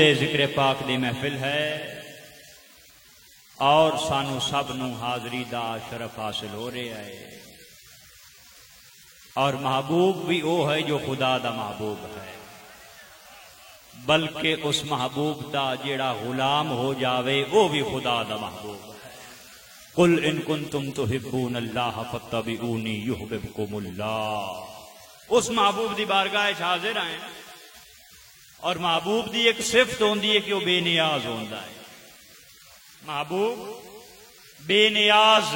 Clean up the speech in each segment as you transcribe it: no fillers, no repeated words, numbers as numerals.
دے ذکر پاک دی محفل ہے اور سانو سب نو حاضری دا شرف حاصل ہو رہا ہے، اور محبوب بھی وہ ہے جو خدا دا محبوب ہے، بلکہ اس محبوب دا جیڑا غلام ہو جاوے وہ بھی خدا دا محبوب ہے۔ قل ان کنتم تحبون اللہ فاتبعونی یحببکم اللہ۔ اس محبوب دی بارگاہ وچ حاضر ہیں، اور محبوب دی ایک صفت ہوندی ہے کہ وہ بے نیاز ہوندا ہے۔ محبوب بے نیاز،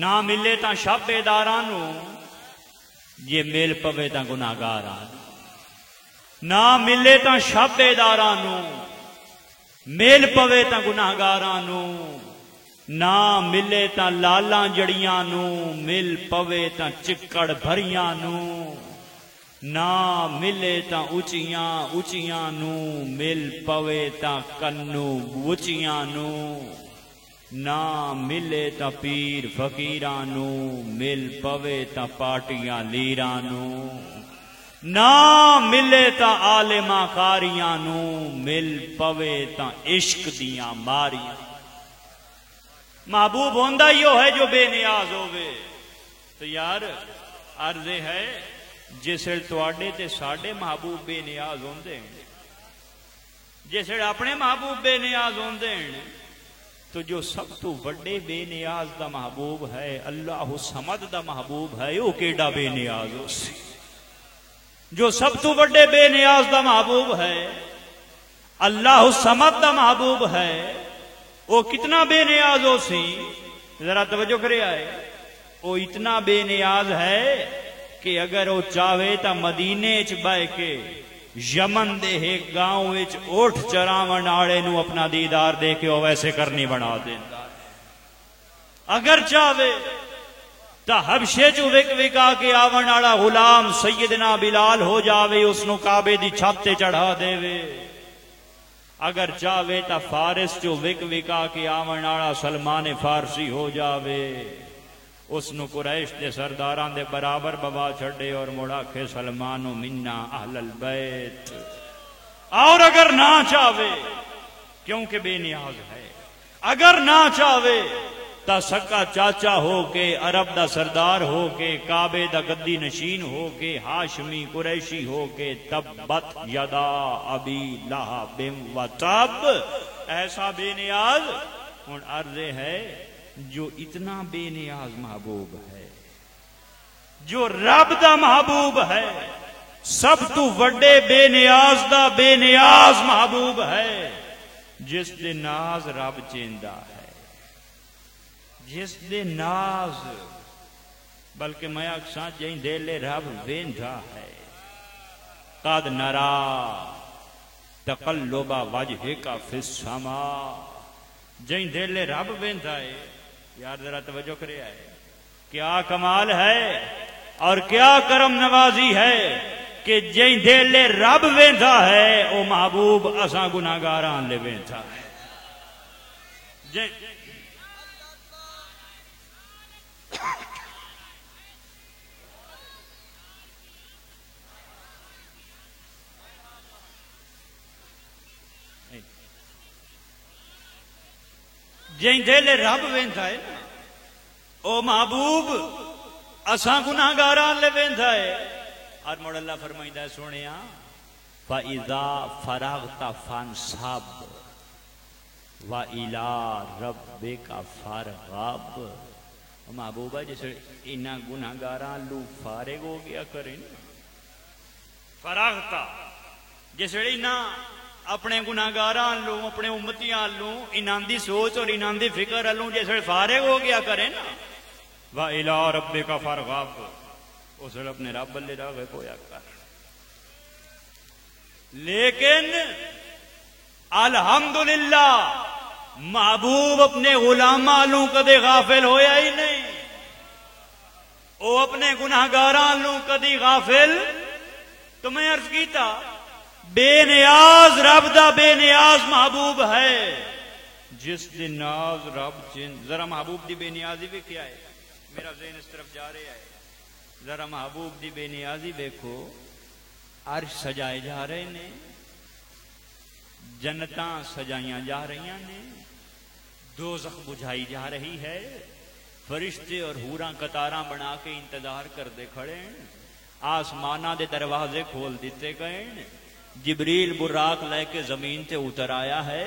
نہ ملے تا شب بیداراں نو، جے مل پوے تا گناہگاراں نو، نہ ملے تا شب بیداراں نو، مل پوے تا گناہگاراں نو، نہ ملے تا لالاں جڑیاں نو، مل پوے تا چکڑ بھریاں نو، نہ ملے تا اچیاں اچیاں نو، مل پوے تا کنو اچیاں نو، نہ ملے تا پیر فقیراں نو، مل پوے تا پارٹیاں لیراں نو، نہ ملے تا عالماں قاریاں نو، مل پوے تا عشق دیاں ماریاں۔ محبوب ہوندا ہی ہے جو بے نیاز ہوئے۔ تو یار عرض ہے جسے تواڈے تے ساڈے محبوب بے نیاز ہوندے ہیں، جسے اپنے محبوب بے نیاز ہوندے ہیں، تو جو سب تو بڑے بے نیاز دا محبوب ہے، اللہ الصمد دا محبوب ہے، وہ کیڑا بے نیاز ہو سی۔ جو سب تو بڑے بے نیاز دا محبوب ہے، اللہ الصمد دا محبوب ہے، وہ کتنا بے نیاز ہو سی۔ ذرا توجہ کرے آئے، وہ اتنا بے نیاز ہے کہ اگر وہ چاہے تا مدینے چ بہ کے یمن دے ایک گاؤں وچ اٹھ چراون والے نو اپنا دیدار دے کے وہ ویسے کرنی بنا دیندا۔ اگر چاہے تا حبشے چ وک وکا کے آون والا غلام سیدنا بلال ہو جاوے، اس نو کعبے دی چھت تے چڑھا دے۔ اگر چاہے تا فارس چو وک وکا کے آون والا سلمان فارسی ہو جاوے، اس نو قریش دے سرداراں دے برابر بوا چھڑے اور مڑا کے سلمانو منا اہل البیت۔ اور اگر نہ چاہے، کیونکہ بے نیاز ہے، اگر نہ چاہے تا سکا چاچا ہو کے، عرب دا سردار ہو کے، کعبے دا گدی نشین ہو کے، ہاشمی قریشی ہو کے، تبت یدا ابی لہب و تب، ایسا بے نیاز۔ اور عرض ہے جو اتنا بے نیاز محبوب ہے، جو رب دا محبوب ہے، سب تو وڈے بے نیاز دا بے نیاز محبوب ہے، جس دے ناز رب چیندا ہے، جس دے ناز، بلکہ میں اکساں جائیں دے رب ویندا ہے۔ قد نرا تقلب وجہک فی السماء، جائیں دے رب ویندا ہے۔ یار ذرا توجہ کرے آئے، کیا کمال ہے اور کیا کرم نوازی ہے کہ جائیں دے رب ویندا ہے، او محبوب اساں گناہگاراں لے ویندا ہے۔ جائیں دل رب ویندا ہے نا، او محبوب اساں گناہگاراں لے ویندا ہے۔ اور موڑ اللہ فرمائیندہ ہے سونیا، فَإِذَا فَرَغْتَ فَانْصَبْ وَإِلَىٰ رَبِّكَ فَارْغَب۔ محبوبہ جیسے انہاں گناہگاراں لو فارغ ہو گیا کریں، فراغتا جیسے انہاں اپنے گناہگاراں لو، اپنے امتیاں لو، انہاں دی سوچ اور انہاں دی فکر لو جیسے فارغ ہو گیا کریں نا، وَإِلَىٰ رَبِّكَ فَارْغَب، اس نے اپنے رب بلے راغب ہویا کر۔ لیکن الحمدللہ محبوب اپنے غلاماں لوں کدے غافل ہویا ہی نہیں، وہ اپنے گناہگاراں لوں کدی غافل۔ تو میں عرض کیتا بے نیاز رب دا بے نیاز محبوب ہے، جس دے ناز رب جن۔ ذرا محبوب دی بے نیازی بھی کیا ہے، میرا ذہن اس طرف جا رہا ہے، ذرا محبوب دی بے نیازی دیکھو، عرش سجائے جا رہے نے، جنتاں سجائیاں جا رہی نے، دوزخ بجھائی جا رہی ہے، فرشتے اور حوراں قطاراں بنا کے انتظار کرتے کھڑے ہیں، آسماناں دے دروازے کھول دیتے گئے، جبریل براق لے کے زمین تے اتر آیا ہے،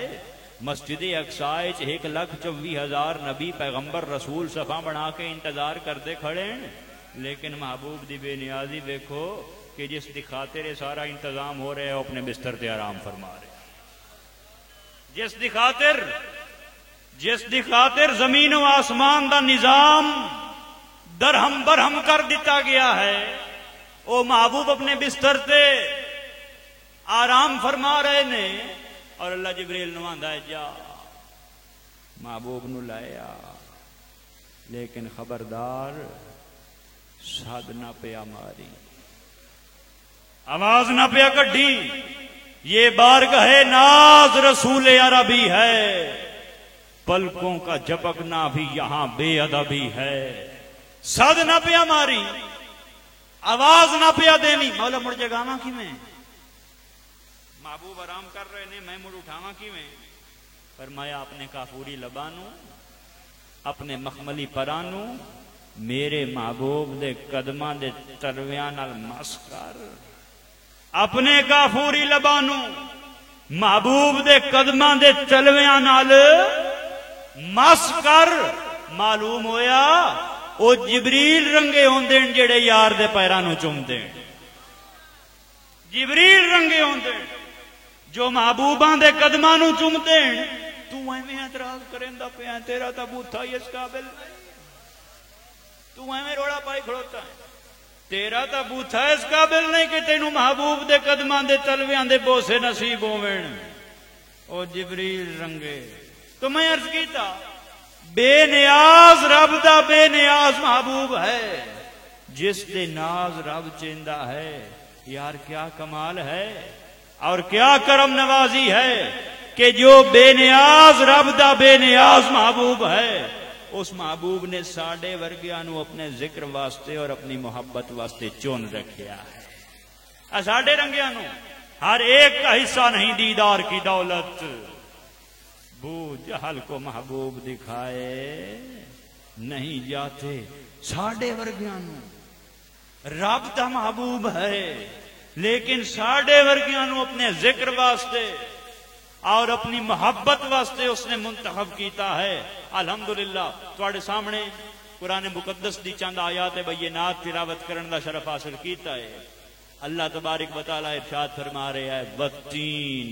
مسجد اقصا 1,24,000 نبی پیغمبر رسول صفاں بنا کے انتظار کرتے کھڑے ہیں، لیکن محبوب دی بے نیازی دیکھو کہ جس دی خاطر یہ سارا انتظام ہو رہا ہے وہ اپنے بستر تے آرام فرما رہے، جس دی خاطر زمین و آسمان دا نظام درہم برہم کر دیتا گیا ہے، وہ محبوب اپنے بستر تے آرام فرما رہے نے، اور اللہ جبریل نو آندا ہے جا محبوب نو لایا، لیکن خبردار سد نہ پیا ماری، آواز نہ پیا کڈھی، یہ بارگاہ ناز رسول عربی ہے، پلکوں کا جھپکنا بھی یہاں بے ادبی ہے، سد نہ پیا ماری، آواز نہ پیا دینی، مولا مڑ جگاواں کیویں، محبوب آرام کر رہے نے، میں مڑ اٹھاواں کیویں، فرمایا اپنے کافوری لبانوں اپنے مخملی پرانوں میرے محبوب دے قدماں دے تلویاں نال مس کر، اپنے کافوری لبانوں محبوب دے قدماں دے تلویاں نال مس کر، معلوم ہویا او جبریل رنگے ہوندے جڑے یار دے پیراں نو چومدے، جبریل رنگے ہوندے جو محبوباں دے قدماں نو چومدے، تو ایویں اعتراض کریندا پیا، تیرا تا بوتھا ہی اس قابل نہیں، تو ایویں روڑا پائی کھڑوتا ہے، تیرا تا بوتھا اس قابل نہیں کہ تینوں محبوب دے قدماں دے تلویاں دے بوسے نصیب ہوویں، او جبریل رنگے، تو میں عرض کیتا بے نیاز رب دا بے نیاز محبوب ہے، جس دے ناز رب چیندا ہے، یار کیا کمال ہے اور کیا کرم نوازی ہے کہ جو بے نیاز رب دا بے نیاز محبوب ہے، اس محبوب نے ساڈے ورگیاں نو اپنے ذکر واسطے اور اپنی محبت واسطے چن رکھیا ہے، ساڈے رنگیاں نو ہر ایک کا حصہ نہیں دیدار کی دولت، بو جہل کو محبوب دکھائے نہیں جاتے، ساڈے ورگیاں نو رب دا محبوب ہے، لیکن ساڈے ورگیاں نو اپنے ذکر واسطے اور اپنی محبت واسطے اس نے منتخب کیتا ہے۔ الحمدللہ تواڈے سامنے قرآن مقدس دی چند آیات بینات تلاوت کرن دا شرف حاصل کیتا ہے۔ اللہ تبارک و تعالی ارشاد فرما رہے ہے والتین،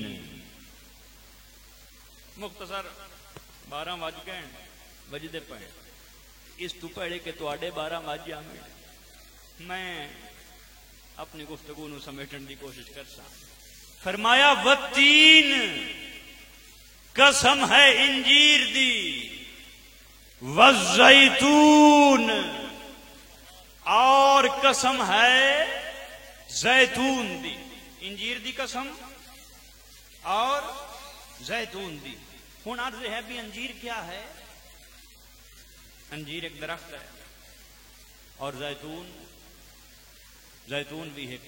مختصر 12 وج گئے وجدے پے، اس تو پہلے کہ تواڈے 12 وج جاویں میں اپنی گفتگو نو سمیٹن دی کوشش کرسا۔ فرمایا والتین، قسم ہے انجیر دی، والزیتون، اور قسم ہے زیتون دی، انجیر دی قسم اور زیتون دی۔ ہن عرض ہے بھی انجیر کیا ہے؟ انجیر ایک درخت ہے اور زیتون بھی ایک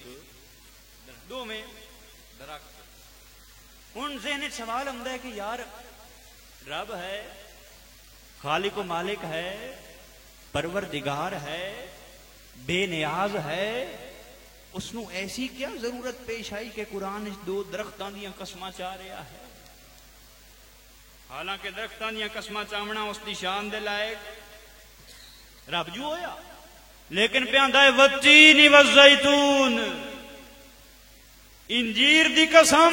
درخت، دو میں درخت۔ ان ذہن سوال آتا ہے کہ یار رب ہے، خالق و مالک ہے، پروردگار ہے، بے نیاز ہے، اس نو ایسی کیا ضرورت پیش آئی کہ قرآن اس دو درختاں دیاں قسماں چاہ رہا ہے؟ حالانکہ درختاں دیاں قسماں چاہنا اس دی شان دے لائق رب جو ہویا، لیکن پیاندا ہے والتین والزیتون، انجیر دی قسم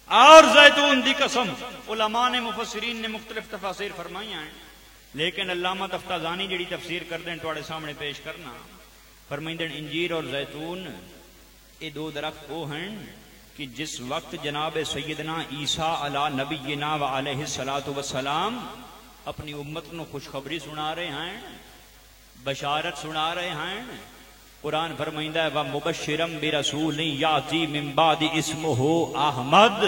اور زیتون دی قسم۔ علماء نے مفسرین نے مختلف تفاسیر فرمائی ہیں، لیکن علامہ تفتازانی جڑی تفسیر کر دیں تواڈے سامنے پیش کرنا، فرمائندے انجیر اور زیتون یہ دو درخت وہ ہیں کہ جس وقت جناب سیدنا عیسیٰ علی نبینا و علیہ الصلوۃ والسلام اپنی امت نو خوشخبری سنا رہے ہیں، بشارت سنا رہے ہیں، قرآن فرمائندہ ہے وَمُبَشِّرًا بِرَسُولٍ یَأْتِی مِن بَعْدِ اسْمُهُ احمد،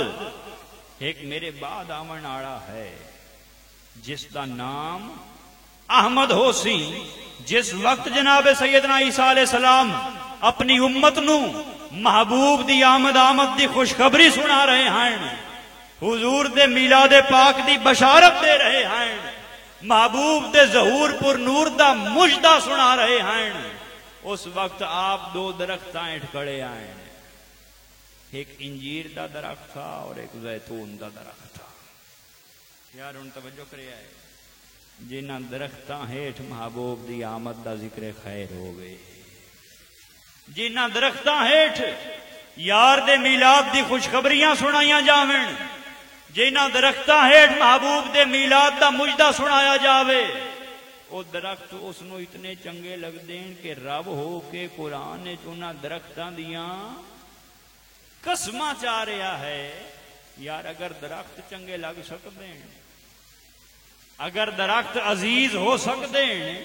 ایک میرے بعد آون آڑا ہے جس دا نام احمد ہو سی۔ جس وقت جناب سیدنا عیسیٰ علیہ السلام اپنی امت نو محبوب دی آمد دی خوشخبری سنا رہے ہیں، حضور دے میلاد پاک دی بشارت دے رہے ہیں، محبوب دے ظہور پر نور دا مجدہ سنا رہے ہیں۔ اس وقت آپ دو درخت ہیٹھ کھڑے آئے، ایک انجیر دا درخت تھا اور ایک زیتون دا درخت تھا۔ یار ان توجہ کرے آئے، جنہ درختاں ہیٹھ محبوب دی آمد دا ذکر خیر ہوئے، جنہ درختاں ہیٹھ یار دے میلاد دی خوشخبریاں سنائیاں جاویں، جنہ درختاں ہیٹھ محبوب دے میلاد دا مجدہ سنایا جاوے، وہ درخت اس نو اتنے چنگے لگ دیں کہ رب ہو کے قرآن چنہ درختاں دیاں قسمہ چاہ رہا ہے۔ یار اگر درخت چنگے لگ سکتے ہیں، اگر درخت عزیز ہو سکتے ہیں،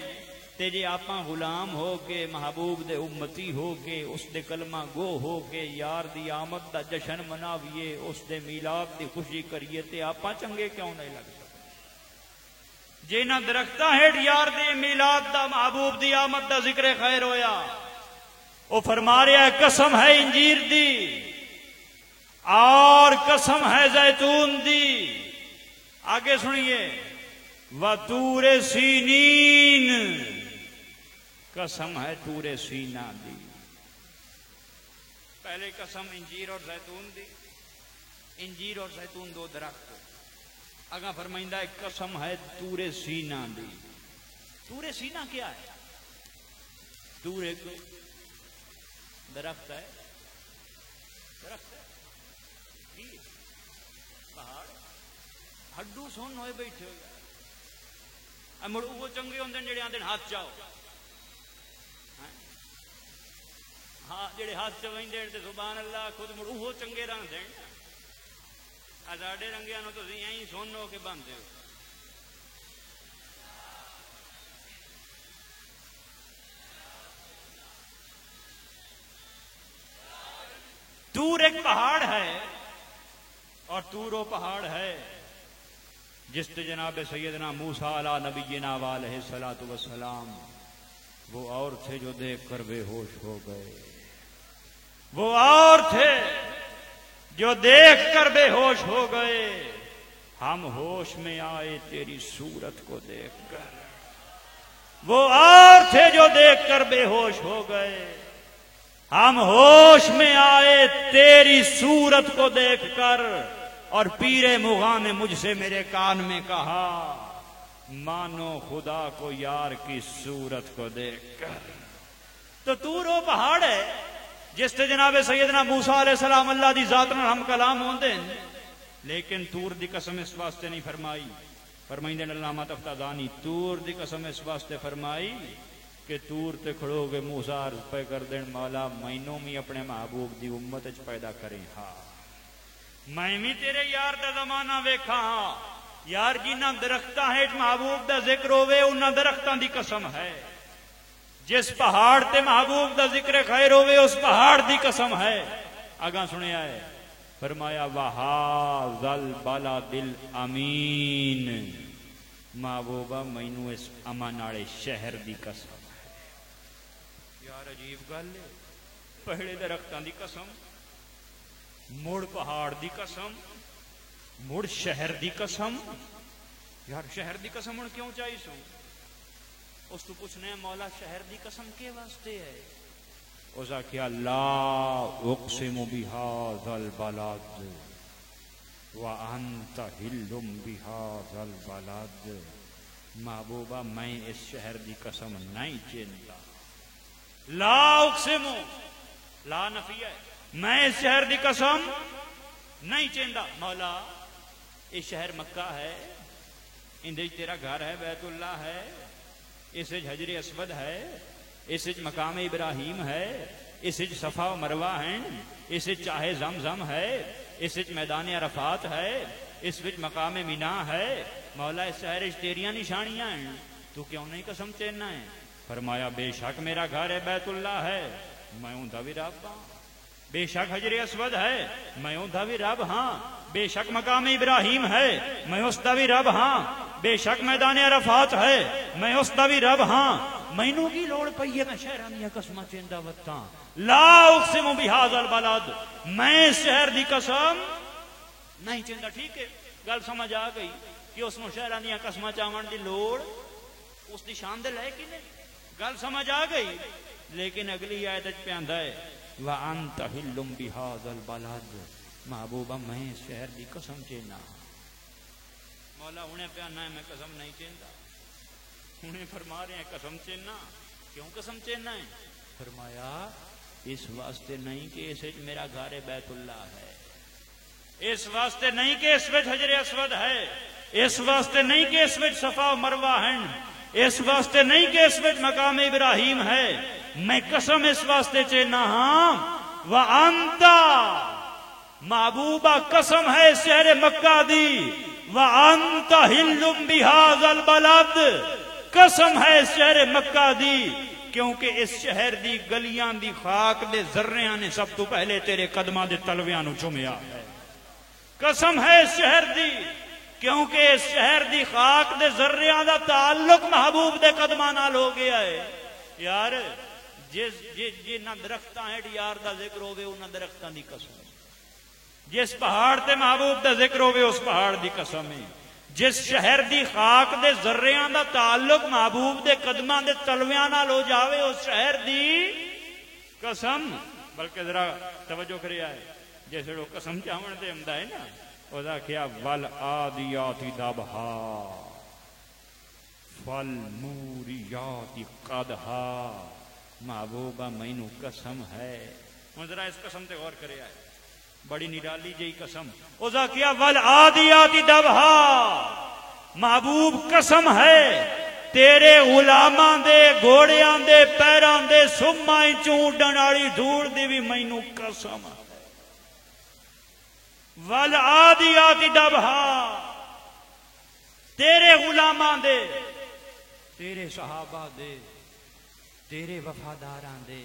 تے جے آپاں غلام ہو کے محبوب دے امتی ہو کے اس دے کلمہ گو ہو کے یار دی آمد دا جشن مناویے، اس دے میلاد دی خوشی کریے، تے آپاں چنگے کیوں نہیں لگ سکتے؟ جنہ درختاں ہیٹھ یار دے میلاد دا محبوب دی آمد دا ذکر خیر ہویا، وہ فرما رہا ہے قسم ہے انجیر دی اور قسم ہے زیتون دی۔ آگے سنیے، وَطُورِ سِینِین، قسم ہے طور سینہ دی۔ پہلے قسم انجیر اور زیتون دی، انجیر اور زیتون دو درخت، اگا فرمائندہ ہے قسم ہے طور سینہ دی۔ طور سینہ کیا ہے؟ طور ایک درخت ہے، درخت ہے پہاڑ، ہڈو سون ہوئے بیٹھے ہو گیا، مڑ وہ چنگے ہوندے جڑے آندے ہاتھ چاہو، ہاں جڑے ہاتھ چوئیں دین تے سبحان اللہ خود مڑ وہ چنگے رنگ دین، آزاڈے رنگیاں نو تسی ایਂ سون ہو کے باندھے ہو۔ طور ایک پہاڑ ہے، اور طور وہ پہاڑ ہے جس تے جناب سیدنا موسیٰ علیہ نبینا علیہ الصلوۃ والسلام وہ اور تھے جو دیکھ کر بے ہوش ہو گئے، وہ اور تھے جو دیکھ کر بے ہوش ہو گئے، ہم ہوش میں آئے تیری صورت کو دیکھ کر، وہ اور تھے جو دیکھ کر بے ہوش ہو گئے، ہم ہوش میں آئے تیری صورت کو دیکھ کر۔ اور پیر مغاں نے مجھ سے میرے کان میں کہا، مانو خدا کو یار کی صورت کو دیکھ کر۔ تو طور وہ پہاڑ ہے جس تے جناب سیدنا موسیٰ علیہ السلام اللہ دی ذات نال ہم کلام ہوندے، لیکن طور دی قسم اس واسطے نہیں فرمائی، فرمائندے علامہ تفتازانی، طور دی قسم اس واسطے فرمائی کہ طور تے کھڑو گے موسیٰ عرض پہ کر دین، مولا مینوں بھی اپنے محبوب دی امت وچ پیدا کریں، ہاں میں بھی تیرے یار دا زمانہ ویکھا ہاں، یار جنہ درختاں ہیٹھ محبوب دا ذکر ہوئے انہاں درختاں دی قسم ہے، جس پہاڑ تے محبوب دا ذکر خیر ہوئے اس پہاڑ دی قسم ہے۔ آگاں سنیا ہے، فرمایا وَهَذَا الْبَلَدِ الْأَمِينَ، محبوبہ مینوں اس امن والے شہر دی قسم ہے۔ یار عجیب گل ہے، پہلے درختاں دی قسم، مڑ پہاڑ دی قسم، مڑ شہر دی قسم۔ یار شہر دی قسم ہن کیوں چاہیے سو؟ اس تو پوچھنے مولا شہر دی قسم کے واسطے ہے؟ اس آخیا لا اقسم بہذا البلد وانت حل بہذا البلد، محبوبہ میں اس شہر دی قسم نہیں چینتا۔ لا اقسم، لا نفی ہے، میں اس شہر دی قسم نہیں چیندا۔ مولا یہ شہر مکہ ہے، اندے تیرا گھر ہے، بیت اللہ ہے، اس حجر اسود ہے، اس مقام ابراہیم ہے، اس صفا و مروہ ہیں، اس چاہے زمزم ہے، اس میدان عرفات ہے، اس مقام مینا ہے۔ مولا اس شہر تیریاں نشانیاں ہیں، تو کیوں نہیں قسم چیننا ہے؟ فرمایا بے شک میرا گھر ہے، بیت اللہ ہے، میں ہوں دا بھی رب ہاں، بے شک حجر اسود ہے، میں ہوں دا بھی رب ہاں، بے شک مقام ابراہیم ہے، میں اس دا بھی رب ہاں، بے شک میدان عرفات ہے، میں اس دا بھی رب ہاں، مینوں کی لوڑ پئی ہے میں شہراں دی قسماں چیندا وتاں لا اقسم بہذا البلد میں اس شہر دی قسم نہیں چیندا ٹھیک ہے گل سمجھ آ گئی کہ اس نو شہراں دی قسماں چاون دی لوڑ اس دی شان دے لے کی نہیں گل سمجھ آ گئی لیکن اگلی آیت وچ پیاندا ہے وانت حل بہذا البلد محبوبہ میں اس شہر دی قسم چینا مولا انہیں پیانا ہے میں قسم نہیں چیندا انہیں فرما رہے ہیں قسم چیننا کیوں قسم چیننا ہے فرمایا اس واسطے نہیں کہ اس وچ میرا گھر بیت اللہ ہے اس واسطے نہیں کہ اس وچ حجر اسود ہے اس واسطے نہیں کہ اس وچ صفا و مروہ ہیں اس واسطے نہیں کہ اس وچ مقام ابراہیم ہے میں قسم اس واسطے چینا ہاں وَأَنْتَ محبوبہ قسم ہے شہر مکہ دی وَأَنْتَ حِلٌّ بِهَذَا الْبَلَدِ قسم ہے شہر مکہ دی کیونکہ اس شہر دی گلیاں دی خاک دے ذریاں نے سب تو پہلے تیرے قدماں دے تلویاں نو چومیا ہے قسم ہے اس شہر دی کیونکہ اس شہر دی خاک دے ذریاں دا تعلق محبوب دے قدماں نال ہو گیا ہے یار جنہاں درختاں ہیٹ یار دا ذکر ہوگے انہاں درختاں دی قسم جس پہاڑ تے محبوب دا ذکر ہوگے اس پہاڑ دی قسم ہے جس شہر دی خاک دے ذریاں دا تعلق محبوب دے قدماں دے تلویاں نال ہو جاوے اس شہر دی قسم بلکہ ذرا توجہ کریا ہے جیسے لوگ قسم چاون دے ہمدا ہے نا وذا کیا والعادیات ضبحا فالموریات قدحا محبوبہ مینوں قسم ہے ہن ذرا اس قسم تے غور کریا ہے بڑی نرالی جئی قسم وذا کیا والعادیات ضبحا محبوب قسم ہے تیرے غلاماں دے گھوڑیاں دے پیراں دے سماں چونڈن والی دھوڑ دی بھی مینوں قسم ہے والعادیات ضبحا تیرے غلاماں دے تیرے صحابہ دے تیرے وفاداراں دے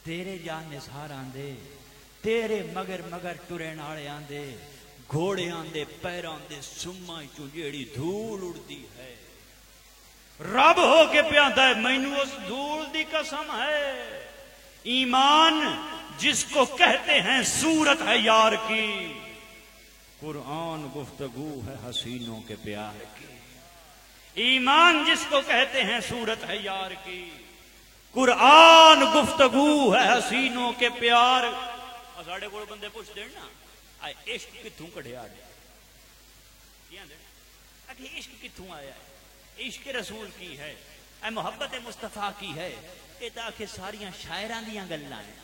تیرے جانثاراں دے تیرے مگر مگر ٹرن والیاں دے گھوڑیاں دے پیراں دے سماں چوں جیڑی دھول اڑدی ہے رب ہو کے پیاندا ہے مینوں اس دھول دی قسم ہے ایمان جس کو کہتے ہیں صورت ہے یار کی قرآن گفتگو ہے حسینوں کے پیار کی ایمان جس کو کہتے ہیں صورت ہے یار کی قرآن گفتگو ہے حسینوں کے پیار ساڑھے کو بندے پوچھ دیں نا عشق کتوں کڑھیا عشق کتوں آیا ہے عشق رسول کی ہے اے محبت مصطفیٰ کی ہے یہ تاکہ ساریاں شاعراں دیاں گلاں ہیں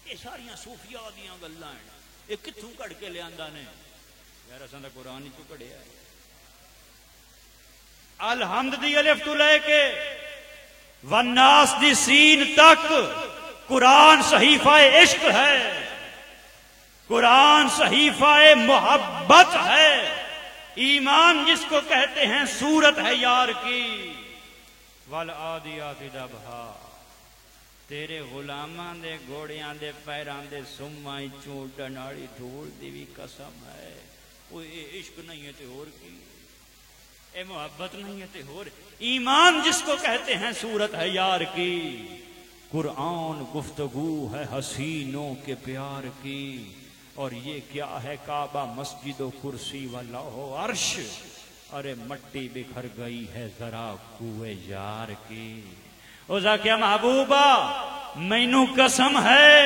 یہ ساریاں صوفیاء دیاں گلاں ہیں یہ کتوں کڑ کے لے آندا نے یار اساں دا قرآن ہی تو کڑھیا ہے الحمد دی الف تو لے کے والناس دی سین تک قرآن صحیفہ عشق ہے قرآن صحیفہ محبت ہے ایمان جس کو کہتے ہیں صورت ہے یار کی والعادیات ضبحا تیرے غلاماں دے گھوڑیاں دے پیراں دے سماں چونڈن والی دھول دی بھی قسم ہے وہ عشق نہیں ہے تے اور کی اے محبت نہیں ہے تے اور ایمان جس کو کہتے ہیں صورت ہے یار کی قرآن گفتگو ہے حسینوں کے پیار کی اور یہ کیا ہے کعبہ مسجد و کرسی و لوح و عرش ارے مٹی بکھر گئی ہے ذرا کوئے یار کی اوزا کیا محبوبہ مینوں قسم ہے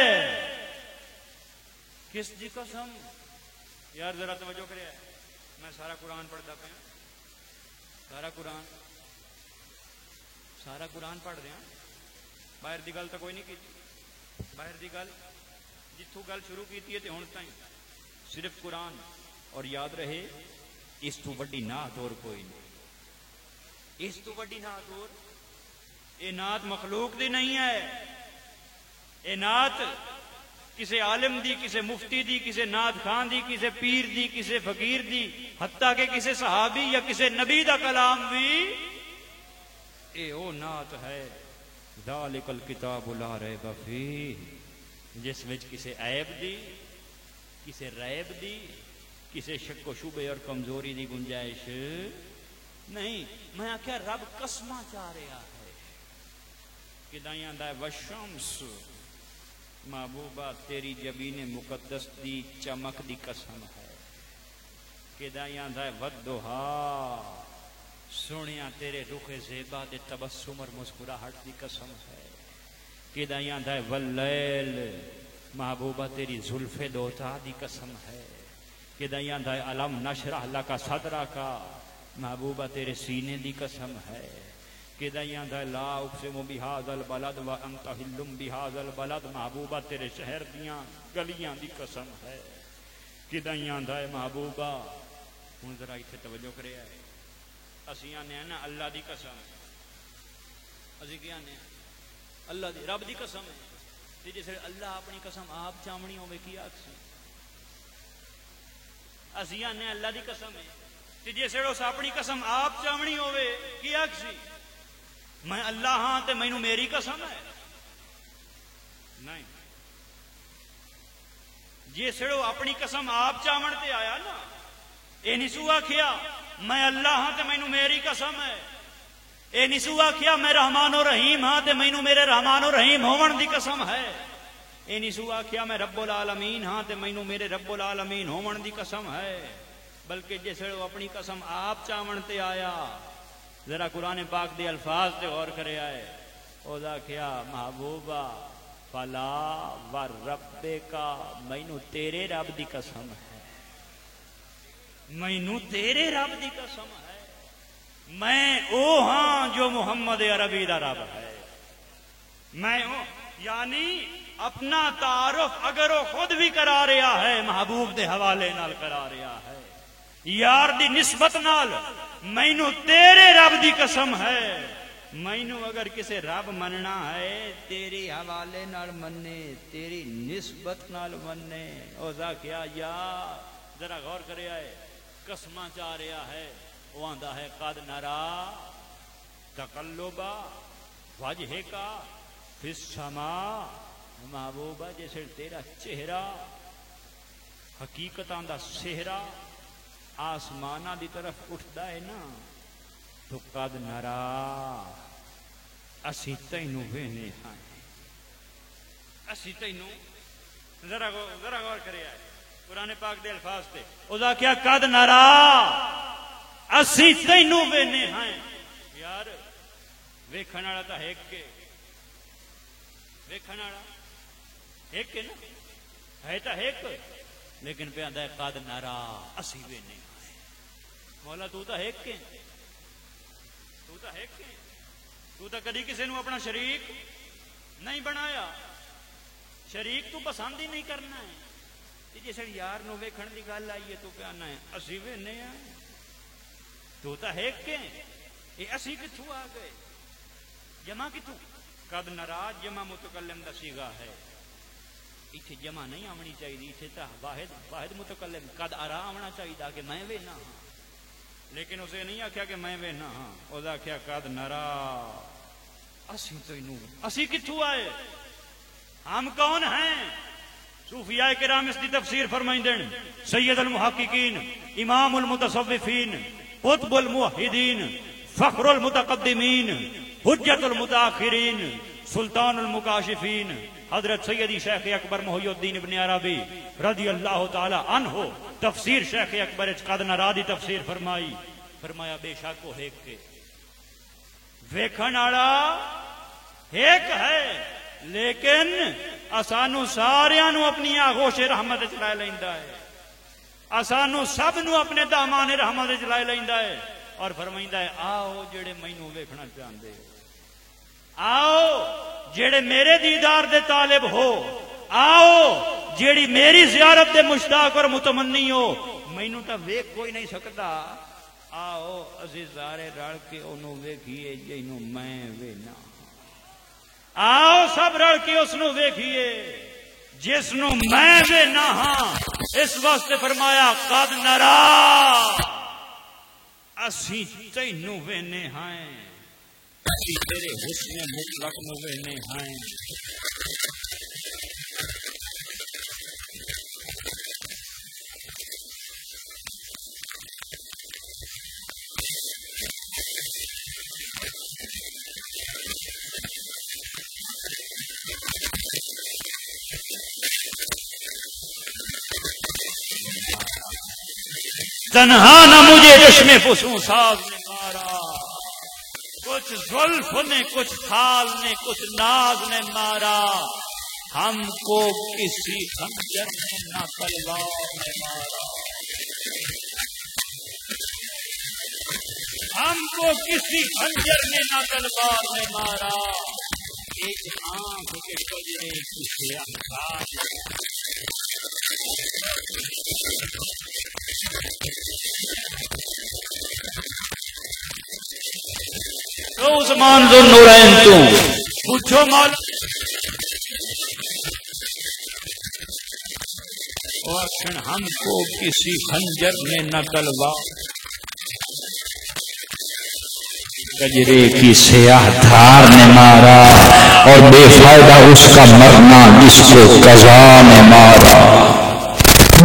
کس دی قسم یار ذرا توجہ کرے میں سارا قرآن پڑھتا پہ سارا قرآن پڑھ رہا باہر دی گل تو کوئی نہیں کی باہر دی گل جتوں گل شروع کی ہے ہن تائیں صرف قرآن اور یاد رہے اس تو بڑی نعت اور کوئی نہیں اس تو بڑی نعت اور یہ نعت مخلوق دی نہیں ہے یہ نعت کسی عالم دی کسی مفتی دی کسی نعت خان دی کسی پیر دی کسی فقیر دی حتیٰ کہ کسی صحابی یا کسی نبی دا کلام بھی اے او نعت ہے ذالک الکتاب لا ریب فیہ جس وچ کسی عیب دی کسی ریب دی کسی شک و شبے اور کمزوری دی گنجائش نہیں میں آکھیا رب قسماں چاہ رہا ہے کدائیاں دا وشمس محبوبہ تیری جبین مقدس دی چمک دی قسم ہے کدائیاں دا ودہا سنیا تیرے رخ زیبا دے تبسم اور مسکراہٹ دی قسم ہے کدائیاں دا واللیل محبوبہ تیری زلف دوتا دی قسم ہے کدائیاں دا علم نشرح لکا صدرہ کا محبوبہ تیرے سینے دی قسم ہے کدائیاں دا لا اقسم بہذا البلد وانت حل بہذا البلد محبوبہ تیرے شہر دیاں گلیاں دی قسم ہے کدائیاں دا محبوبہ ہوں ذرا اتنے توجہ کرے آئے اسی آنے ہیں نا اللہ دی قسم اسی کیا آنے ہیں اللہ دی رب دی قسم ہے تے جسے اللہ اپنی قسم آپ چامنی ہوئے کی آکسی اسی آنے ہیں اللہ دی قسم ہے تے جسے اس اپنی قسم آپ چامنی ہوئے کی آکسی میں اللہ ہاں تے مینوں میری قسم ہے نہیں جسے اپنی قسم آپ چامن تے آیا نا اے نسو آکھیا میں اللہ ہاں تے مینوں میری قسم ہے اے نسو آکھیا میں رحمان و رحیم ہاں تے مینوں میرے رحمان و رحیم ہون دی قسم ہے اے نسو آکھیا میں رب العالمین ہاں تے مینوں میرے رب العالمین ہون دی قسم ہے بلکہ جسے اپنی قسم آپ چاون تے آیا ذرا قرآن پاک دے الفاظ تے غور کرے آئے او دا کیا محبوبہ فلا ورب کا مینوں تیرے رب دی قسم ہے مینوں تیرے رب دی قسم ہے میں او ہاں جو محمد عربی دا رب ہے میں او یعنی اپنا تعارف اگر وہ خود بھی کرا رہا ہے محبوب دے حوالے نال کرا رہا ہے یار دی نسبت نال مینوں تیرے رب دی قسم ہے مینوں اگر کسے رب مننا ہے تیری حوالے نال مننے تیری نسبت نال مننے او ذا کیا یا ذرا غور کرے آئے قسمہ چاہ رہا ہے وہ آندہ ہے قد نرا تقلبا وجہ کا فی السماء محبوبہ جیسے تیرا چہرہ حقیقت آندہ سہرہ آسمانہ دی طرف اٹھتا ہے نا تو قد نرا اسی تینوں وینے ہاں اسی تینوں ذرا غور کرے آئے قرآن پاک دے الفاظ تے اوزا کیا قد نرا اسی تینوں وینے ہاں یار ویکھن والا تا ایک کے ویکھن والا ایک کے نا ہے تا ایک لیکن پہ آندہ ہے قد نرا اسی وینے ہاں مولا تو تا ایک کے تو تا ایک کے تو تا کدی کسی نو اپنا شریک نہیں بنایا شریک تو پسند ہی نہیں کرنا ہے جیسے یار نو ویکھن دی گل آئی ہے تو پہ آنا ہے اسی وینے ہیں تو تا ایک کے یہ اسی کتھوں آ گئے جمع کتھوں قد نرا جمع متکلم دا صیغہ ہے اتھے جمع نہیں آمنی چاہیے اتھے تا واحد متکلم قد ارا آمنا چاہیے کہ میں وینا ہاں لیکن اسے نہیں آکھیا کہ میں وینا ہاں او دا کیا قد نرا اسی تو انہوں اسی کتھوں آئے ہم کون ہیں صوفیاء کرام اس دی تفسیر فرمائیں دیں سید المحققین امام المتصوفین قطب الموحدین فخر المتقدمین حجت المتاخرین سلطان المکاشفین حضرت سیدی شیخ اکبر محی الدین ابن عربی رضی اللہ تعالی عنہ تفسیر شیخ اکبر قد نرا دی تفسیر فرمایا بے شک وہ ایک کے ویکھن والا ایک ہے لیکن اسانو ساریاں نو اپنی آغوش رحمت چلائے لیندا ہے اسانو سب نو اپنے دامان رحمت چلائے لیندا ہے اور فرمائندا ہے آؤ جڑے مینوں ویکھنا چاہندے ہو آؤ جڑے میرے دیدار دے طالب ہو آؤ جیڑی میری زیارت دے مشتاق اور متمنی ہو مینوں تا ویکھ کوئی نہیں سکتا آؤ اسی سارے رل کے انہوں ویکھیے جنوں میں وینا آؤ سب رل کے اس نو ویکھیے جس نو میں وینا ہاں اس واسطے فرمایا قد نرا اسی تینوں وینے ہاں اسی تیرے حسن مطلق نو وینے ہاں تنہا نہ مجھے چشمے فسوں ساز نے مارا، کچھ زلف نے کچھ خال نے کچھ ناز نے مارا، ہم کو کسی خنجر نے نہ تلوار نے مارا، ہم کو کسی خنجر نے نہ تلوار نے مارا، ایک آنکھ کے کجرے کی سیاہ تو عثمان ذو النورین تو پوچھو مال ہم کو کسی خنجر نے نہ تلوار، کجرے کی سیاہ دھار نے مارا، اور بے فائدہ اس کا مرنا جس کو قضا نے مارا،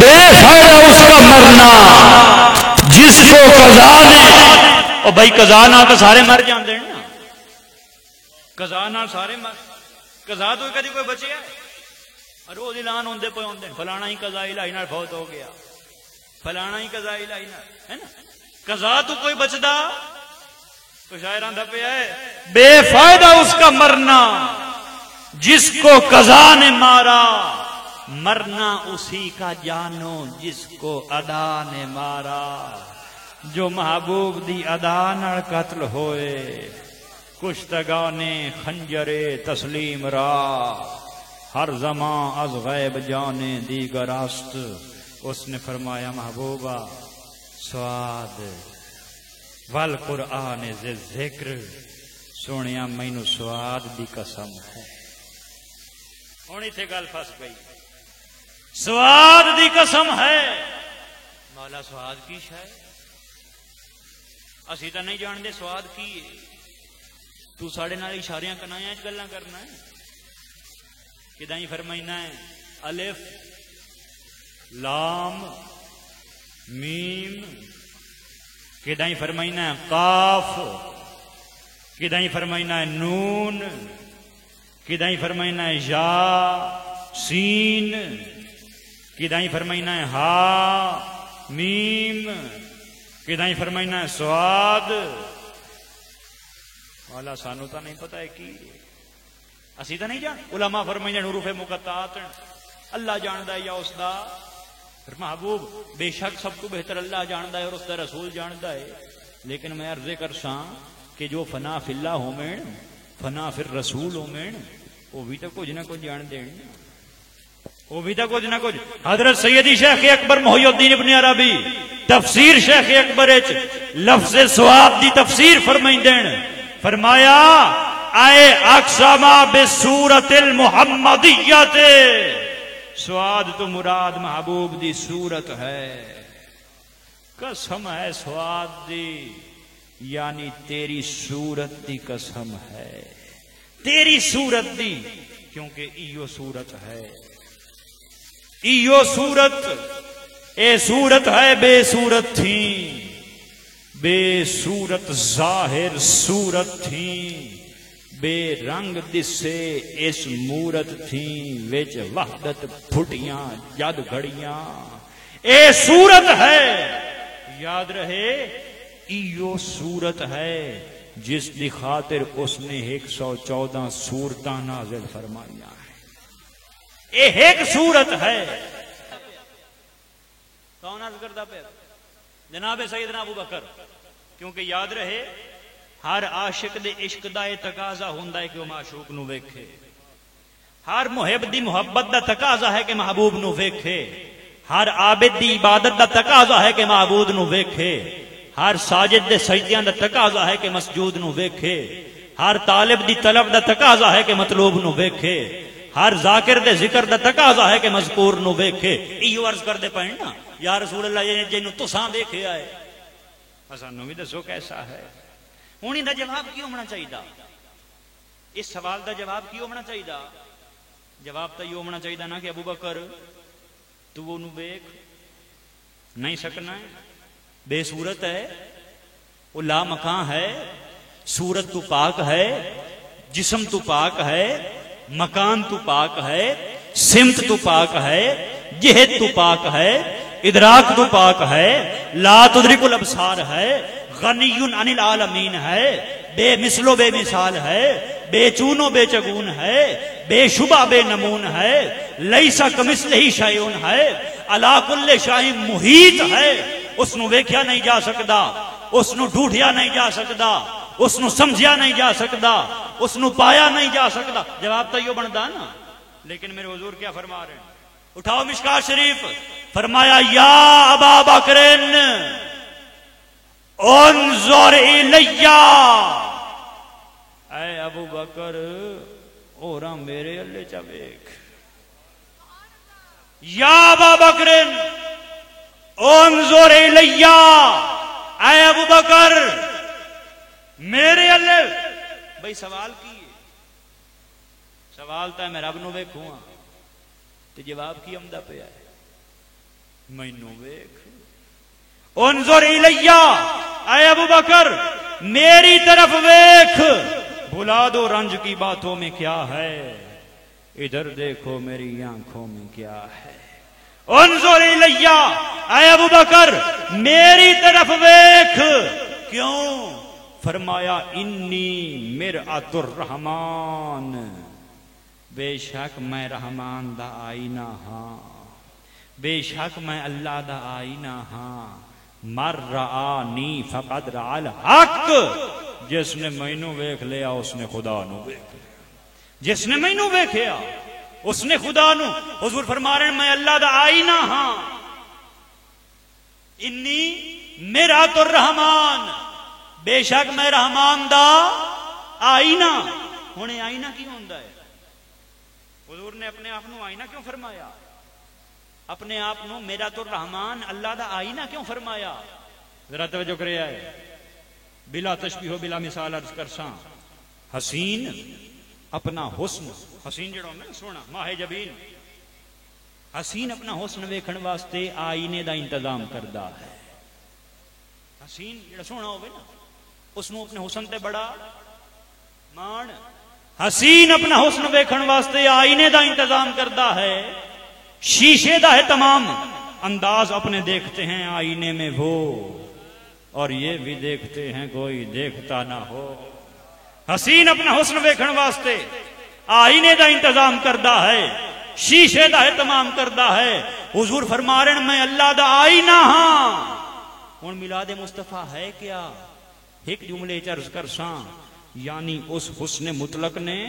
بے فائدہ اس کا مرنا جس کو قضا نے، اور بھائی قضا نہ تو سارے مر جاندے ہیں نا، قضا نہ سارے مر، قضا تو کدی کوئی بچیا روز اعلان ہوندے پے ہوندے فلانا ہی قضا الہی نال فوت ہو گیا، فلانا ہی قضا الہی نال، ہے نا، قضا تو کوئی بچدا تو شاعر آندہ پہ ہے بے فائدہ اس کا مرنا جس کو قضا نے مارا، مرنا اسی کا جانو جس کو ادا نے مارا، جو محبوب دی ادا نال قتل ہوئے، کشتگانے خنجر تسلیم را، ہر زمان از غیب جانے دیگر است، اس نے فرمایا محبوبہ سواد والقرآن ذی ذکر، سونیا مینو سواد دی قسم ہے، ہونی تھے گل پھس گئی، سواد دی قسم ہے، مولا سواد کی شے اسی تو نہیں جان دے سواد کی ہے، تو ساڑے نال اشاریاں کنایاں گلاں کرنا ہے، کدائیں فرمائنا ہے الف لام میم، کدائیں فرمائنا ہے قاف، کدائیں فرمائنا ہے نون، کدائیں فرمائنا ہے یا سین، کدائیں فرمائنا ہے ہا میم، کدائیں فرمائنا ہے سواد، والا سانو تا نہیں پتا ہے کی اسی تا نہیں جان، علماء فرمائنا حروف مقطعات اللہ جاندا ہے یا اس دا محبوب، بے شک سب کو بہتر اللہ جاندا ہے اور اس دا رسول جاندا ہے، لیکن میں عرض کرساں کہ جو فنا فی اللہ ہومین فنا فی الرسول ہومین وہ بھی تو کچھ نہ کچھ جان دین، وہ بھی تو کچھ نہ کچھ، حضرت سیدی شیخ اکبر محی الدین ابن عربی تفسیر شیخ اکبر لفظ سواد دی تفسیر فرمائیں دین، فرمایا اے اقسما بصورت المحمدیت، سواد تو مراد محبوب دی صورت ہے، قسم ہے سواد دی یعنی تیری صورت دی قسم ہے، تیری صورت دی، کیونکہ ایو صورت ہے، ایو صورت، اے صورت ہے بے صورت تھی، بے صورت ظاہر صورت تھی، بے رنگ دسے اس مورت تھی، وچ وحدت پھٹیاں جد گھڑیاں، اے صورت ہے، یاد رہے ایو صورت ہے جس دی خاطر اس نے 114 صورتاں نازل فرمائیاں ہیں، اے ایک صورت ہے، کون عرض کردہ پہ جناب سیدنا ابو بکر، کیونکہ یاد رہے ہر عاشق دے عشق دا تقاضا ہوندا ہے کہ وہ معشوق نو ویکھے، ہر محب دی محبت دا تقاضا ہے کہ محبوب نو ویکھے، ہر عابد دی عبادت دا تقاضا ہے کہ معبود نو ویکھے، ہر ساجد دے سجدیاں دا تقاضا ہے کہ مسجود نو ویکھے، ہر طالب دی طلب دا تقاضا ہے کہ مطلوب نو ویکھے، ہر ذاکر دے ذکر دا تقاضا ہے کہ مذکور نو ویکھے، ایو عرض کر دے پائیں نا یا رسول اللہ جنوں تساں ویکھے آئے اسانوں بھی دسو کیسا ہے، ہونی دا جواب کیوں ہونا چاہیے، اس سوال دا جواب کیوں ہونا چاہیے، جواب تو یہ ہونا چاہیے نا کہ ابو بکر تو وہ نو ویکھ نہیں سکنا ہے، بے صورت ہے، وہ لا مکان ہے، صورت تو پاک ہے، جسم تو پاک ہے، مکان تو پاک ہے، سمت تو پاک ہے، جہت تو پاک ہے، ادراک تو پاک ہے، لا تدرک الابصار ہے، غنی عن العالمین ہے، بے مثل و بے مثال ہے، بے چون و بے چگون ہے، بے شبہ بے نمون ہے، لیسا کمثلہ شیء ہے، علی کل شیء محیط ہے، اس نو ویکھیا نہیں جا سکدا، اس نو ڈھونڈیا نہیں جا سکدا، اس نو سمجھیا نہیں جا سکدا، اس نو پایا نہیں جا سکدا۔ جواب تو یہ بنتا نا، لیکن میرے حضور کیا فرما رہے ہیں؟ اٹھاؤ مشکات شریف، فرمایا یا ابا بکر انظر الیہ، اے ابو بکر اورا میرے اللہ چا ویکھ، یا ابا بکر انظر الیہ، اے ابو بکر میرے اللہ۔ بھئی سوال کی سوال تا میں رب نو ویکھوں تے جواب کی آمدا پیا ہے؟ مینوں ویکھ، انظر الیہ، اے ابو بکر میری طرف ویکھ، بھلا دو رنج کی باتوں میں کیا ہے، ادھر دیکھو میری آنکھوں میں کیا ہے۔ انظر الیہ، اے ابو بکر میری طرف ویکھ، کیوں؟ فرمایا انی مرآت الرحمن، بے شک میں رحمان دا آئینہ ہاں، بے شک میں اللہ دا آئینہ ہاں، مر رآنی فقد رآ الحق، جس نے مینوں ویکھ لیا اس نے خدا نو ویکھ لیا، جس نے مینوں ویکھیا اس نے خدا نو۔ حضور فرما رہے ہیں میں اللہ دا آئینہ ہاں، انی مرآت الرحمن، بے شک میں رحمان دا آئینہ۔ ہونے آئینہ کیوں ہوندا ہے؟ حضور نے اپنے آپ نو آئینہ کیوں فرمایا؟ اپنے آپ نو مرآت الرحمن اللہ دا آئینہ کیوں فرمایا؟ ذرا توجہ کرے آئے، بلا تشبیہ و بلا مثال عرض کرساں، حسین اپنا حسن، حسین جڑا ہوندا سونا ماہ جبین، حسین اپنا حسن ویکھن واسطے آئینے دا انتظام کردا ہے۔ حسین جڑا سونا ہوئے نا اس نو اپنے حسن تے بڑا مان، حسین اپنا حسن ویکھن واسطے آئینے دا انتظام کردا ہے، شیشے دا ہے تمام انداز اپنے دیکھتے ہیں آئینے میں وہ، اور یہ بھی دیکھتے ہیں کوئی دیکھتا نہ ہو۔ حسین اپنا حسن ویکھن واسطے آئینے دا انتظام کردا ہے، شیشے دا ہے تمام کردا ہے۔ حضور فرما رہے ہیں میں اللہ دا آئینہ ہاں۔ ہن میلاد مصطفیٰ ہے کیا؟ ایک جملے چرز کرساں، یعنی اس حسن مطلق نے،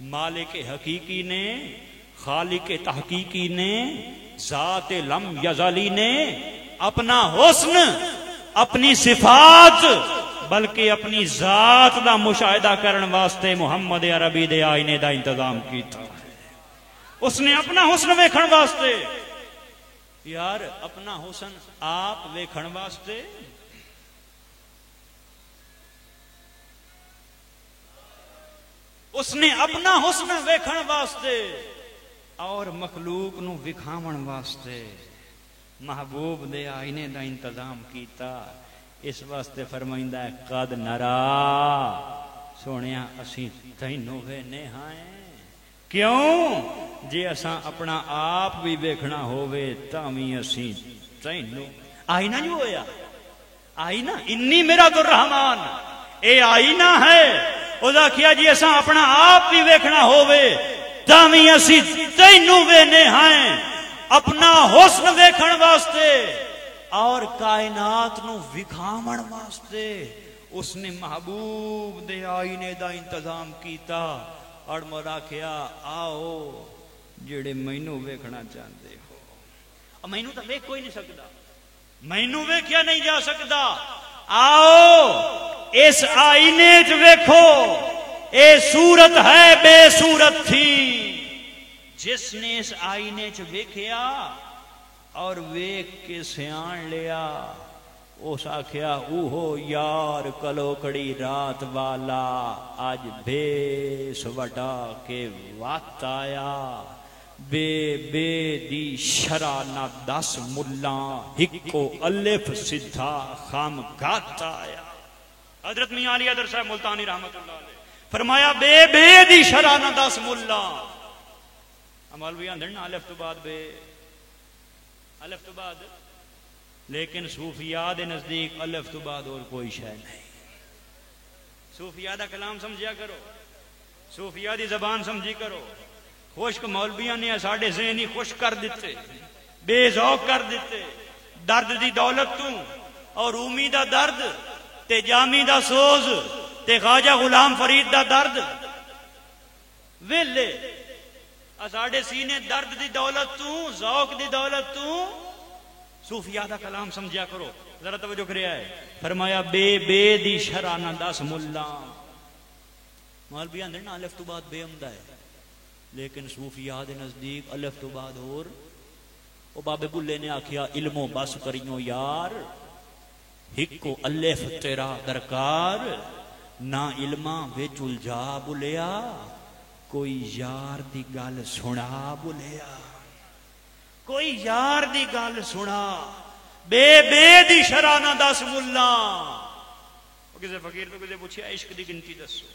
مالک حقیقی نے، خالق تحقیقی نے، ذات لم یزالی نے اپنا حسن، اپنی صفات بلکہ اپنی ذات دا مشاہدہ کرن واسطے محمد عربی دے آئینے دا انتظام کیتا ہے۔ اس نے اپنا حسن ویکھن واسطے، یار اپنا حسن آپ ویکھن واسطے، اس نے اپنا حسن ویکھن واسطے اور مخلوق نو وکھاون واسطے محبوب دے آئینے دا انتظام کیتا۔ اس واسطے فرمائندہ ہے قد نرا، سونیا اسی تینوں وینے ہائیں، کیوں؟ جے اساں اپنا آپ بھی ویکھنا ہووے تاویں اسی تینوں۔ آئینہ جو ہویا، آئینہ انی مرآت الرحمن، اے آئینہ ہے۔ ادا کیا جی اساں اپنا آپ بھی ویکھنا ہووے تاویں اسی تینوں وینے ہائیں، اپنا حسن ویکھن واسطے اور کائنات نو وکھاون واسطے اس نے محبوب دے آئینے دا انتظام کیتا۔ اور مولا کیا آؤ جڑے مینوں ویکھنا چاہندے ہو، مینوں تو ویکھ کوئی نہیں سکدا، مینوں ویکھیا نہیں جا سکدا، آؤ اس آئینے چ ویکھو، اے صورت ہے بے صورت تھی، جس نے اس آئینے چ ویکھیا اور ویکھ کے سیان لیا، اس آکھیا اوہو یار کلوکڑی رات والا، آج بھیس وٹا کے وقت آیا، بے بے دی شرع نہ 10 ملاں، ہکو الف سدھا خام گات آیا۔ حضرت میاں علی حیدر صاحب ملتانی رحمت اللہ علیہ فرمایا بے بے دی شرع نہ 10 ملاں، مولوی اندھن الف تو بعد بے، الف تو بعد، لیکن صوفیاء دے نزدیک الف تو بعد اور کوئی شے نہیں. صوفیاء دا کلام سمجھیا کرو، صوفیاء دی زبان سمجھی کرو. خشک مولویاں نے ساڈے ذہن ہی خشک کر دیتے، بے ذوق کر دیتے. درد دی دولت تو اور رومی دا درد تے جامی دا سوز تے خواجہ غلام فرید دا درد ویلے ساڈے سینے درد دی دولت تو ذوق دی دولت تو صوفیاء دا کلام سمجھیا کرو. ذرا توجہ کریا ہے. فرمایا بے دی شرع نہ دس ملا. مولوی آندے نا الف تو بعد بے ہوندا ہے، لیکن صوفیاء دے نزدیک الف تو بعد اور. او بابے بلے نے آکھیا علمو بس کریو یار، ہکو الف تیرا درکار. نہ علماں وچ الجھا بلیا، کوئی یار دی گل سنا بلیا. کوئی یار دی گل سنا. بے دی شرع نہ دس ملا. کسی فقیر تو کسی پوچھیا عشق دی گنتی دسو،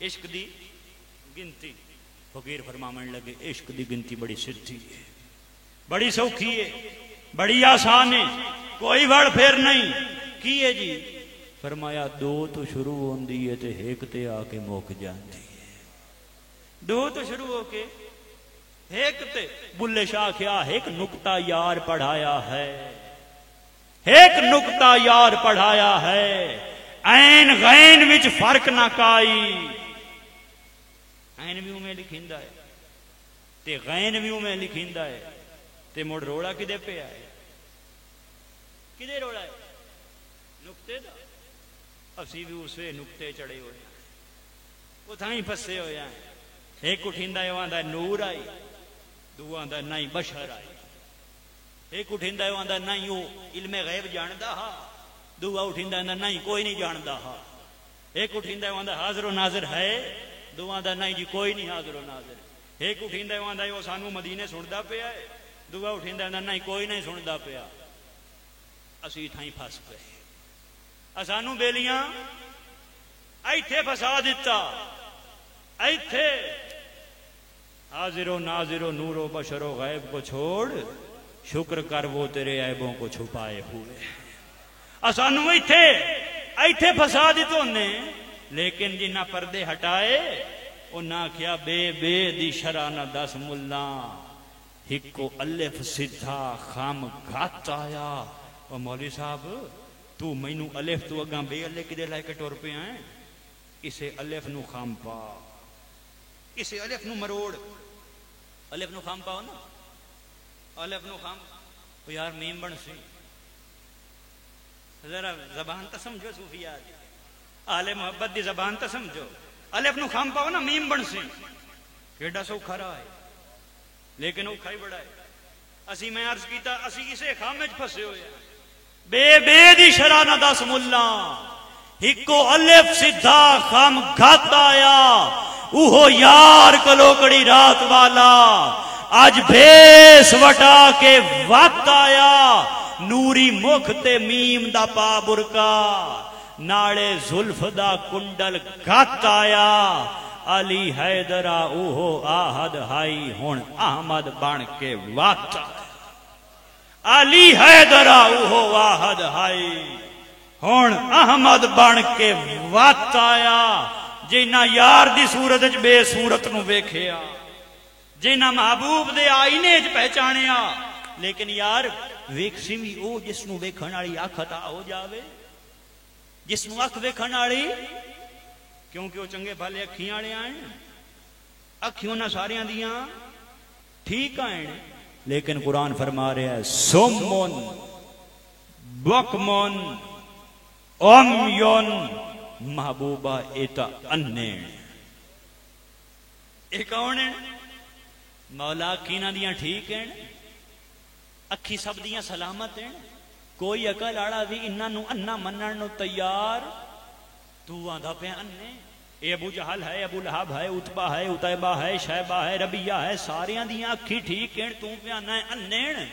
عشق دی گنتی. فقیر فرماون لگے عشق دی گنتی بڑی سدھی ہے، بڑی سوکھی ہے، بڑی آسان ہے، کوئی وڑ پھر نہیں. کی ہے جی؟ فرمایا دو تو شروع ہوندی ہے تے ایک تے آ کے موک جاندی ہے. دو تو شروع ہو کے ایک تے. بلے شاہ کیا ایک نکتہ یار پڑھایا ہے، ایک نکتہ یار پڑھایا ہے. عین غین وچ فرق نہ کائی. عین بھی میں لکھیندا ہے تے غین بھی میں لکھیندا ہے. تے مڑ روڑا کدے پہ ہے؟ کدے روڑا ہے؟ نکتے دا. اسی بھی اسے نکتے چڑے ہوئے ہیں، وہ تھائیں پھسے ہوئے ہیں. ایک اٹھیندا ہے وہاں نور آئی، دو آندا نہیں بشر آئی. ایک اٹھیندا ہے وہاں نہیں وہ علم غیب جاندا ہا، دو اٹھیندا ہے نہیں کوئی نہیں جاندا ہا. ایک اٹھیندا ہے وہاں حاضر و ناظر ہے، دو آندا نہیں جی کوئی نہیں حاضر و ناظر. ایک اٹھیندا ہے وہاں وہ سانو مدینے سندا پیا ہے، دو اٹھیندا ہے نہیں کوئی نہیں سندا پیا. اسی تھائیں پھس پئے. اسانو بیلیاں ایتھے پھسا دیتا. ایتھے حاضر و ناظر و نور و بشر و غیب کو چھوڑ، شکر کر وہ تیرے عیبوں کو چھپائے ہوئے. اسانو ایتھے پھسا دیتوں نے. لیکن جنہ پردے ہٹائے انہاں کیا بے دی شرع نہ دس ملا. ہکو الف سدھا خام گھات آیا. اور مولوی صاحب تو مینو الف تو اگاں بے الف کدے لائے کے ٹور پہ آئیں؟ اسے الف نو خام پا، اسے الف نو مروڑ. الف نو خام پاؤ نا، الف نو خام. تو یار میم بن سی. ذرا زبان تا سمجھو صوفیاء دی، آل محبت دی زبان تا سمجھو. الف نو خام پاؤ نا میم بن سی. کیڈا سوکھا رہا ہے، لیکن وہ کھائی بڑا ہے. اسی میں عرض کیتا اسی اسے خامج پھسے ہوئے ہیں. بے دی شرع نہ دس ملا. ہکو الف سدھا خام گھات آیا. اوہو یار کلوکڑی رات والا، آج بھیس وٹا کے وقت آیا. نوری مکھ تے میم دا پا برکا، ناڑے زلف دا کنڈل گھات آیا. علی حیدرہ اوہو آہد ہائی، ہن احمد بن کے وقت. علی حیدرہ اوہو آہد ہائی، ہن احمد بن کے وقت آیا. جنہ یار دی صورت وچ بے صورت نو ویکھیا، جنہ محبوب دے آئینے وچ پہچانیا. لیکن یار ویکسی بھی او جس نو ویکھن والی اکھ عطا ہو جاوے، جس نو اکھ ویکھن والی، کیونکہ وہ چنگے بھلے اکھیاں والے آئے. اکھیوں نہ ساریاں دیاں ٹھیک آئے. لیکن قرآن فرما رہا ہے سمن بکمن امیون محبوبہ ایتا انین. ایک کون ہے؟ مولا کینا دیاں ٹھیک ہیں، اکھی سب دیاں سلامت ہیں. کوئی عقل آڑا بھی انہاں نو انہ منن نو تیار. تو آندھا پہ اننے. اے ابو جہل ہے، ابو لہب ہے، اتبا ہے، اتیبہ ہے، شیبہ ہے، ربیہ ہے، ساریاں دیاں اکھی ٹھیک ہیں. تو پہ آنا ہے انین.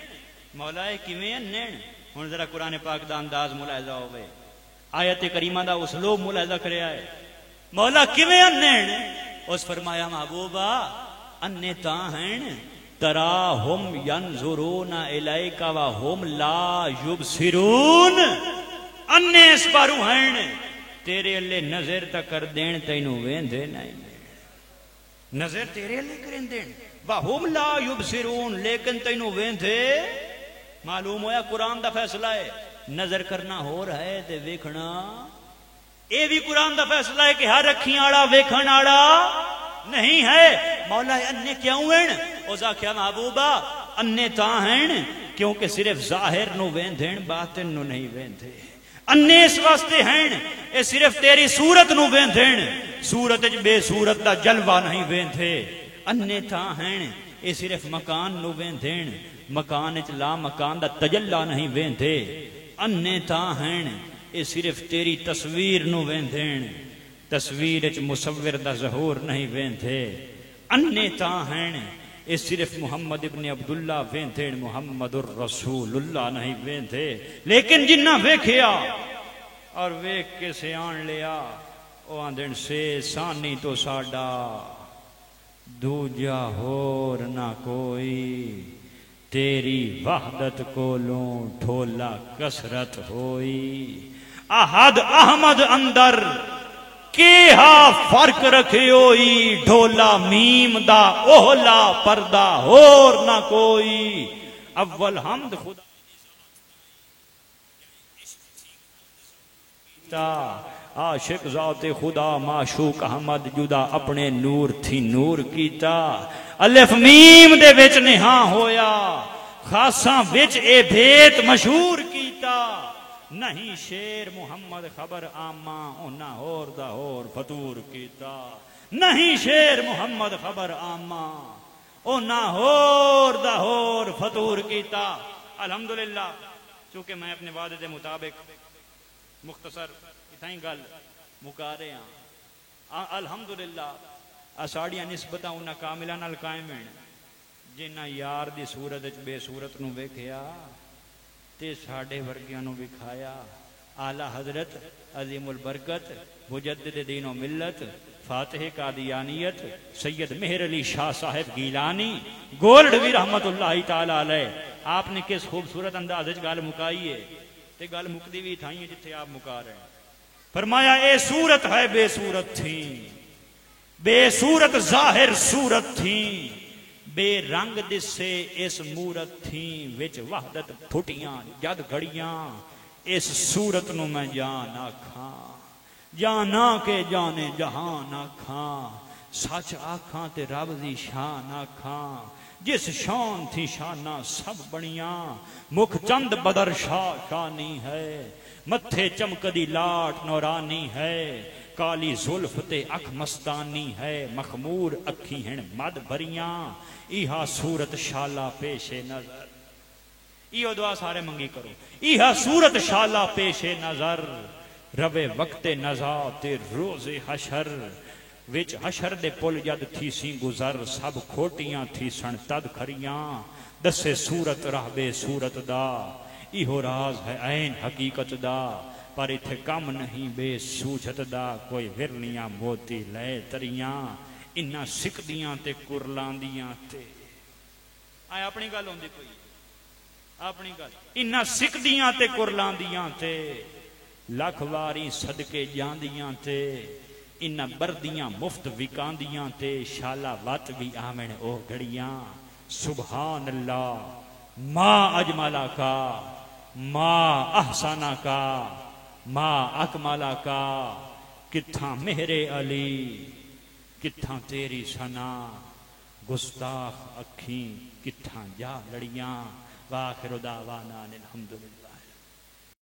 مولا ہے کیویں انین؟ ہن ذرا قرآن پاک دا انداز ملاحظہ ہوئے، آیت کریمہ دا اسلوب ملاحظہ کریا ہے. مولا کیویں انین؟ اس فرمایا محبوبہ انے تاں ہیں تراہم ینظرون الیک وہم لا یبصرون انے اس پارو ہیں تیرے اللہ نظر تک کر دین تینوں ویندے نہیں نظر تیرے اللہ کریں دین وہم لا یبصرون لیکن تینوں ویندے معلوم ہویا قرآن دا فیصلہ ہے نظر کرنا ہو رہا ہے تے ویکھنا اے بھی قرآن دا فیصلہ ہے کہ ہر اکھیں آڑا ویکھن آڑا نہیں ہے مولا انے کیوں ہیں اوزا کیا محبوبہ انے تاں ہیں کیونکہ صرف ظاہر نو ویندھن باطن نو نہیں ویندھے انے اس واسطے ہیں اے صرف تیری صورت نو ویندھن صورت بے صورت دا جلوہ نہیں ویندھے انے تاں ہیں اے صرف مکان نو ویندھن مکان اچ لا مکان دا تجلہ نہیں ویندھے انے تاں ہیں اے صرف تیری تصویر نو ویندھن تصویر اچ مصور دا ظہور نہیں ویندھے انے تاں ہیں اے صرف محمد ابن عبداللہ ویندھن محمد الرسول اللہ نہیں ویندھے لیکن جنہ ویکھیا اور ویکھ کے سیان لیا او آندن سے سانی تو ساڈا دوجا ہور نہ کوئی تیری وحدت کولوں ڈھولا کسرت ہوئی احد احمد اندر کہ ہا فرق رکھے ہوئی ڈھولا میم دا اوہلا پردہ اور نہ کوئی اول حمد خدا عاشق ذات خدا معشوق احمد جدا اپنے نور تھی نور کیتا الف میم دے وچ نہاں ہویا خاصاں وچ اے بھیت مشہور کیتا نہیں شیر محمد خبر آما اونا ہور دا ہور فطور کیتا نہیں شیر محمد خبر آما اونا ہور دا ہور فطور کیتا الحمدللہ چونکہ میں اپنے وعدے دے مطابق مختصر اتھائیں گل مکا رہے ہیں الحمدللہ اساڑیاں نسبتاں انہاں کاملان القائم ہیں جنہاں یار دی صورت بے صورت نو ویکھیا تے ساڑھے ورگیاں نو بکھایا اعلی حضرت عظیم البرکت مجدد دین و ملت فاتح قادیانیت سید مہر علی شاہ صاحب گیلانی گولڈوی رحمت اللہ تعالی علیہ آپ نے کس خوبصورت انداز گال مکائی ہے تے گال مکدی بھی تھائی ہیں جتھے آپ مکا رہے ہیں فرمایا اے صورت ہے بے صورت تھی بے صورت ظاہر صورت تھی بے رنگ دس سے اس مورت تھیں وچ وحدت پھٹیاں جد گھڑیاں اس صورت نو میں جان آکھاں جانا کے جانے جہان آکھاں سچ آکھاں تے رب دی شان آکھاں جس شان تھی شانہ سب بڑیاں مکھ چند بدر شاہ شانی ہے متھے چمکدی لاٹ نورانی ہے کالی زلف تے اکھ مستانی ہے مخمور اکھی ہیں مد بھریاں ایہا صورت شالا پیش نظر ایہو دعا سارے منگی کرو ایہا صورت شالا پیش نظر رب وقت نزا تے روز حشر وچ حشر دے پل جد تھی سی گزر سب کھوٹیاں تھی سن تد کھریاں دسے صورت راہ بے صورت دا ایہو راز ہے عین حقیقت دا پر اتھے کم نہیں بے سوچت دا کوئی ورنیاں موتی لے تریاں انہاں سکدیاں تے کرلاندیاں تے آئے اپنی گل ہوندی کوئی اپنی گل انہاں سکدیاں تے کرلاندیاں تے لکھ واری صدقے جاندیاں تے انہاں بردیاں مفت وکاندیاں تے شالا وات بھی آمن او گھڑیاں سبحان اللہ ما اجمالا کا ما احسانا کا ما اکمالا کا کتھاں مہر علی کتھاں تیری سنا گستاخ اکھیں کتھاں جا لڑیاں وآخر دعوانا الحمدللہ